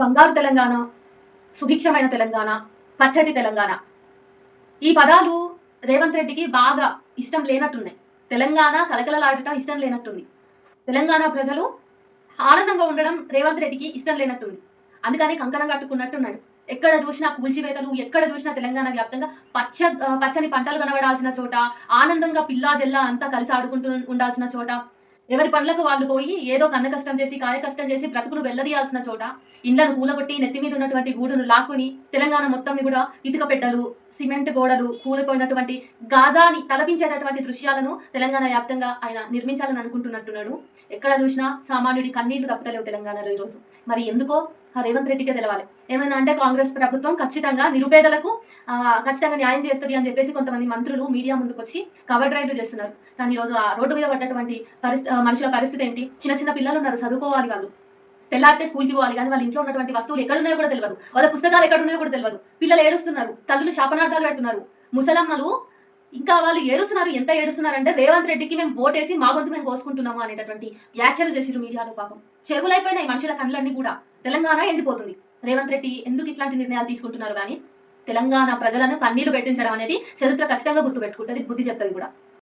బంగారు తెలంగాణ, సుభిక్షమైన తెలంగాణ, పచ్చటి తెలంగాణ ఈ పదాలు రేవంత్ రెడ్డికి బాగా ఇష్టం లేనట్టున్నాయి. తెలంగాణ కలకలలాడటం ఇష్టం లేనట్టుంది. తెలంగాణ ప్రజలు ఆనందంగా ఉండడం రేవంత్ రెడ్డికి ఇష్టం లేనట్టుంది. అందుకని కంకణం కట్టుకున్నట్టున్నాడు. ఎక్కడ చూసినా కూల్చివేతలు, ఎక్కడ చూసినా తెలంగాణ వ్యాప్తంగా పచ్చని పంటలు కనబడాల్సిన చోట, ఆనందంగా పిల్లా జల్లా అంతా కలిసి ఆడుకుంటూ ఉండాల్సిన చోట, ఎవరి పనులకు వాళ్ళు పోయి ఏదో కన్న కష్టం చేసి కాయ కష్టం చేసి బ్రతుకును వెల్లదీయాల్సిన చోట ఇండ్లను కూలగొట్టి నెత్తి మీద ఉన్నటువంటి గూడును లాక్కుని తెలంగాణ మొత్తం కూడా ఇటుక పెట్టలు, సిమెంట్ గోడలు, కూలిపోయినటువంటి గాజాని తలపించేటటువంటి దృశ్యాలను తెలంగాణ వ్యాప్తంగా ఆయన నిర్మించాలని అనుకుంటున్నట్టున్నాడు. ఎక్కడ చూసినా సామాన్యుడి కన్నీళ్లు తప్పుతలేవు తెలంగాణలో ఈరోజు. మరి ఎందుకో రేవంత్ రెడ్డికే తెలవాలి. ఏమైనా అంటే కాంగ్రెస్ ప్రభుత్వం ఖచ్చితంగా నిరుపేదలకు ఖచ్చితంగా న్యాయం చేస్తుంది అని చెప్పేసి కొంతమంది మంత్రులు మీడియా ముందుకు వచ్చి కవర్ డ్రైవ్లు చేస్తున్నారు. కానీ ఈరోజు ఆ రోడ్డు మీద పడ్డటువంటి మనుషుల పరిస్థితి ఏంటి? చిన్న చిన్న పిల్లలు ఉన్నారు, చదువుకోవాలి, వాళ్ళు తెల్లారితే స్కూల్కి పోవాలి, కానీ వాళ్ళ ఇంట్లో ఉన్నటువంటి వస్తువులు ఎక్కడున్నాయో కూడా తెలియదు, వాళ్ళ పుస్తకాలు ఎక్కడున్నాయో కూడా తెలియదు. పిల్లలు ఏడుస్తున్నారు, తల్లులు శాపనార్థాలు పెడుతున్నారు, ముసలమ్మలు ఇంకా వాళ్ళు ఏడుస్తున్నారు. ఎంత ఏడుస్తున్నారంటే రేవంత్ రెడ్డికి మేము ఓటేసి మా గొంతు మేము కోసుకుంటున్నాము అనేటటువంటి వ్యాఖ్యలు చేసిరు మీడియాలో. పాపం చెరువులైపోయినాయి మనుషుల కళ్ళన్నీ కూడా. తెలంగాణ ఎండిపోతుంది. రేవంత్ రెడ్డి ఎందుకు ఇట్లాంటి నిర్ణయాలు తీసుకుంటున్నారు? కానీ తెలంగాణ ప్రజలను కన్నీళ్లు పెట్టించడం అనేది చరిత్ర ఖచ్చితంగా గుర్తుపెట్టుకుంటుంది, బుద్ధి చెప్తుంది కూడా.